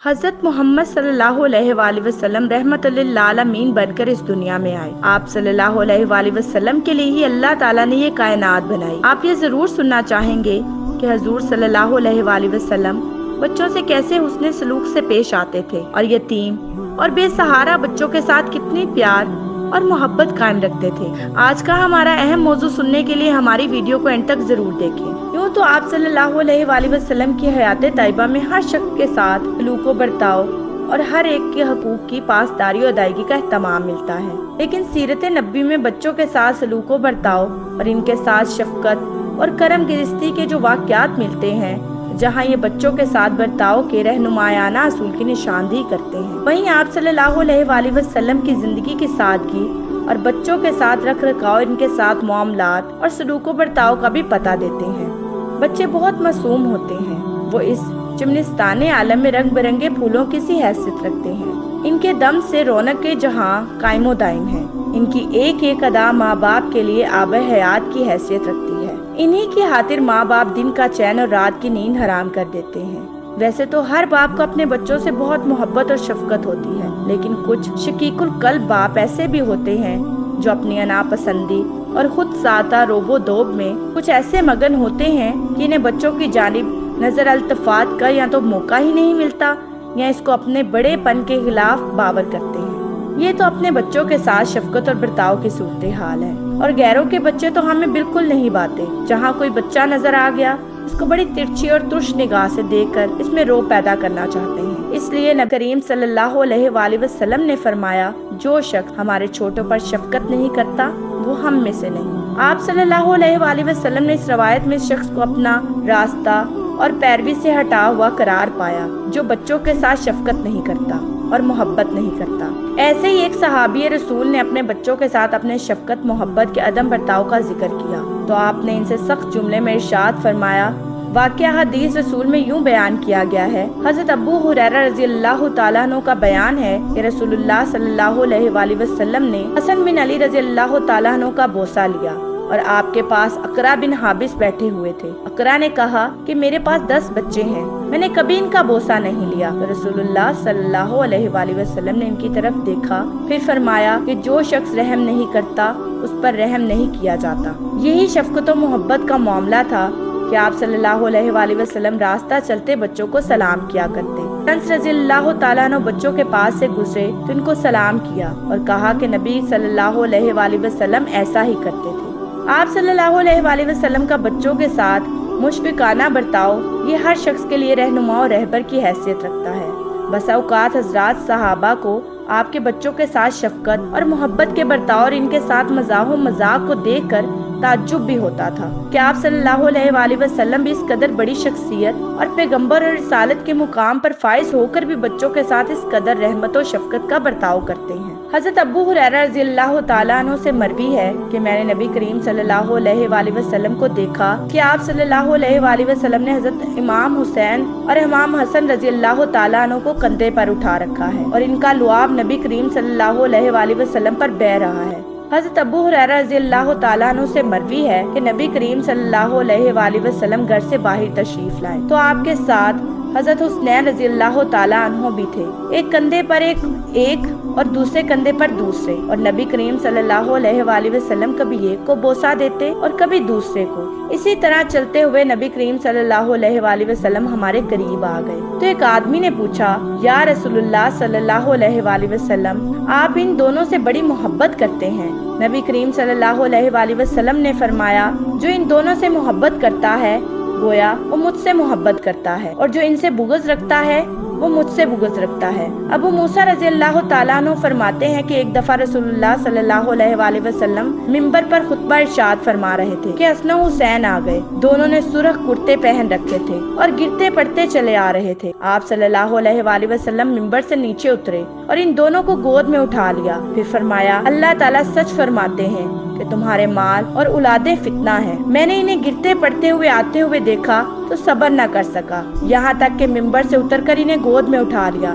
حضرت محمد صلی اللہ علیہ وآلہ وسلم رحمت للعالمین بن کر اس دنیا میں آئے۔ آپ صلی اللہ علیہ وآلہ وسلم کے لیے ہی اللہ تعالیٰ نے یہ کائنات بنائی۔ آپ یہ ضرور سننا چاہیں گے کہ حضور صلی اللہ علیہ وآلہ وسلم بچوں سے کیسے حسن سلوک سے پیش آتے تھے اور یتیم اور بے سہارا بچوں کے ساتھ کتنی پیار اور محبت قائم رکھتے تھے۔ آج کا ہمارا اہم موضوع سننے کے لیے ہماری ویڈیو کو اینڈ تک ضرور دیکھیں۔ یوں تو آپ صلی اللہ علیہ وآلہ وسلم کی حیات طیبہ میں ہر شخص کے ساتھ سلوک و برتاؤ اور ہر ایک کے حقوق کی پاسداری و ادائیگی کا اہتمام ملتا ہے، لیکن سیرت نبی میں بچوں کے ساتھ سلوک و برتاؤ اور ان کے ساتھ شفقت اور کرم گرستی کے جو واقعات ملتے ہیں، جہاں یہ بچوں کے ساتھ برتاؤ کے رہنمایانہ اصول کی نشاندہی کرتے ہیں، وہیں آپ صلی اللہ علیہ وآلہ وسلم کی زندگی کی سادگی اور بچوں کے ساتھ رکھ رکھاؤ، ان کے ساتھ معاملات اور سلوک و برتاؤ کا بھی پتہ دیتے ہیں۔ بچے بہت معصوم ہوتے ہیں، وہ اس چمنستان عالم میں رنگ برنگے پھولوں کی سی حیثیت رکھتے ہیں۔ ان کے دم سے رونق کے جہاں قائم و دائم ہے، ان کی ایک ایک ادا ماں باپ کے لیے آب حیات کی حیثیت رکھتی ہے۔ انہی کی خاطر ماں باپ دن کا چین اور رات کی نیند حرام کر دیتے ہیں۔ ویسے تو ہر باپ کو اپنے بچوں سے بہت محبت اور شفقت ہوتی ہے، لیکن کچھ شقیق القلب باپ ایسے بھی ہوتے ہیں جو اپنی انا پسندی اور خود ساتھ روب و دوب میں کچھ ایسے مگن ہوتے ہیں کہ انہیں بچوں کی جانب نظر التفات کا یا تو موقع ہی نہیں ملتا یا اس کو اپنے بڑے پن کے خلاف باور کرتے ہیں۔ یہ تو اپنے بچوں کے ساتھ شفقت اور برتاؤ کی صورتحال ہے، اور غیروں کے بچے تو ہمیں بالکل نہیں باتے۔ جہاں کوئی بچہ نظر آ گیا، اس کو بڑی ترچھی اور ترش نگاہ سے دیکھ کر اس میں روب پیدا کرنا چاہتے ہیں۔ اس لیے نبی کریم صلی اللہ علیہ وآلہ وسلم نے فرمایا، جو شخص ہمارے چھوٹوں پر شفقت نہیں کرتا وہ ہم میں سے نہیں۔ آپ صلی اللہ علیہ وآلہ وسلم نے اس روایت میں اس شخص کو اپنا راستہ اور پیروی سے ہٹا ہوا قرار پایا جو بچوں کے ساتھ شفقت نہیں کرتا اور محبت نہیں کرتا۔ ایسے ہی ایک صحابی رسول نے اپنے بچوں کے ساتھ اپنے شفقت محبت کے عدم برتاؤ کا ذکر کیا تو آپ نے ان سے سخت جملے میں ارشاد فرمایا۔ واقعہ حدیث رسول میں یوں بیان کیا گیا ہے، حضرت ابو ہریرہ رضی اللہ تعالیٰ عنہ کا بیان ہے کہ رسول اللہ صلی اللہ علیہ وآلہ وسلم نے حسن بن علی رضی اللہ تعالیٰ عنہ کا بوسہ لیا اور آپ کے پاس اقرا بن حابس بیٹھے ہوئے تھے۔ اقرا نے کہا کہ میرے پاس 10 بچے ہیں، میں نے کبھی ان کا بوسہ نہیں لیا۔ تو رسول اللہ صلی اللہ علیہ وآلہ وسلم نے ان کی طرف دیکھا، پھر فرمایا کہ جو شخص رحم نہیں کرتا اس پر رحم نہیں کیا جاتا۔ یہی شفقت و محبت کا معاملہ تھا کہ آپ صلی اللہ علیہ وآلہ وسلم راستہ چلتے بچوں کو سلام کیا کرتے۔ انس رضی اللہ تعالیٰ عنہ بچوں کے پاس سے گزرے تو ان کو سلام کیا اور کہا کہ نبی صلی اللہ علیہ وآلہ وسلم ایسا ہی کرتے تھے۔ آپ صلی اللہ علیہ وآلہ وسلم کا بچوں کے ساتھ مشفقانہ برتاؤ یہ ہر شخص کے لیے رہنما اور رہبر کی حیثیت رکھتا ہے۔ بسا اوقات حضرات صحابہ کو آپ کے بچوں کے ساتھ شفقت اور محبت کے برتاؤ اور ان کے ساتھ مزاح و مذاق کو دیکھ کر تعجب بھی ہوتا تھا کہ آپ صلی اللہ علیہ وآلہ وسلم بھی اس قدر بڑی شخصیت اور پیغمبر اور رسالت کے مقام پر فائز ہو کر بھی بچوں کے ساتھ اس قدر رحمت و شفقت کا برتاؤ کرتے ہیں۔ حضرت ابو ہریرہ رضی اللہ تعالیٰ عنہ سے مروی ہے کہ میں نے نبی کریم صلی اللہ علیہ وآلہ وسلم کو دیکھا کہ آپ صلی اللہ علیہ وآلہ وسلم نے حضرت امام حسین اور امام حسن رضی اللہ تعالیٰ عنہ کو کندھے پر اٹھا رکھا ہے اور ان کا لعاب نبی کریم صلی اللہ علیہ وآلہ وسلم پر بہہ رہا ہے۔ حضرت ابو ہریرہ رضی اللہ تعالیٰ عنہ سے مروی ہے کہ نبی کریم صلی اللہ علیہ وآلہ وسلم گھر سے باہر تشریف لائے تو آپ کے ساتھ حضرت حسنین رضی اللہ تعالیٰ عنہ بھی تھے، ایک کندھے پر ایک اور دوسرے کندھے پر دوسرے، اور نبی کریم صلی اللہ علیہ وآلہ وسلم کبھی ایک کو بوسہ دیتے اور کبھی دوسرے کو۔ اسی طرح چلتے ہوئے نبی کریم صلی اللہ علیہ وآلہ وسلم ہمارے قریب آ گئے تو ایک آدمی نے پوچھا، یا رسول اللہ صلی اللہ علیہ وآلہ وسلم، آپ ان دونوں سے بڑی محبت کرتے ہیں؟ نبی کریم صلی اللہ علیہ وآلہ وسلم نے فرمایا، جو ان دونوں سے محبت کرتا ہے گویا وہ مجھ سے محبت کرتا ہے، اور جو ان سے بغض رکھتا ہے وہ مجھ سے بغض رکھتا ہے۔ ابو موسیٰ رضی اللہ تعالیٰ عنہ فرماتے ہیں کہ ایک دفعہ رسول اللہ صلی اللہ علیہ وآلہ وسلم منبر پر خطبہ ارشاد فرما رہے تھے کہ حسن و حسین آ گئے۔ دونوں نے سرخ کرتے پہن رکھے تھے اور گرتے پڑتے چلے آ رہے تھے۔ آپ صلی اللہ علیہ وآلہ وسلم منبر سے نیچے اترے اور ان دونوں کو گود میں اٹھا لیا، پھر فرمایا، اللہ تعالیٰ سچ فرماتے ہیں کہ تمہارے مال اور اولادیں فتنہ ہیں۔ میں نے انہیں گرتے پڑتے ہوئے آتے ہوئے دیکھا تو صبر نہ کر سکا، یہاں تک کہ منبر سے اتر کر انہیں گود میں اٹھا لیا۔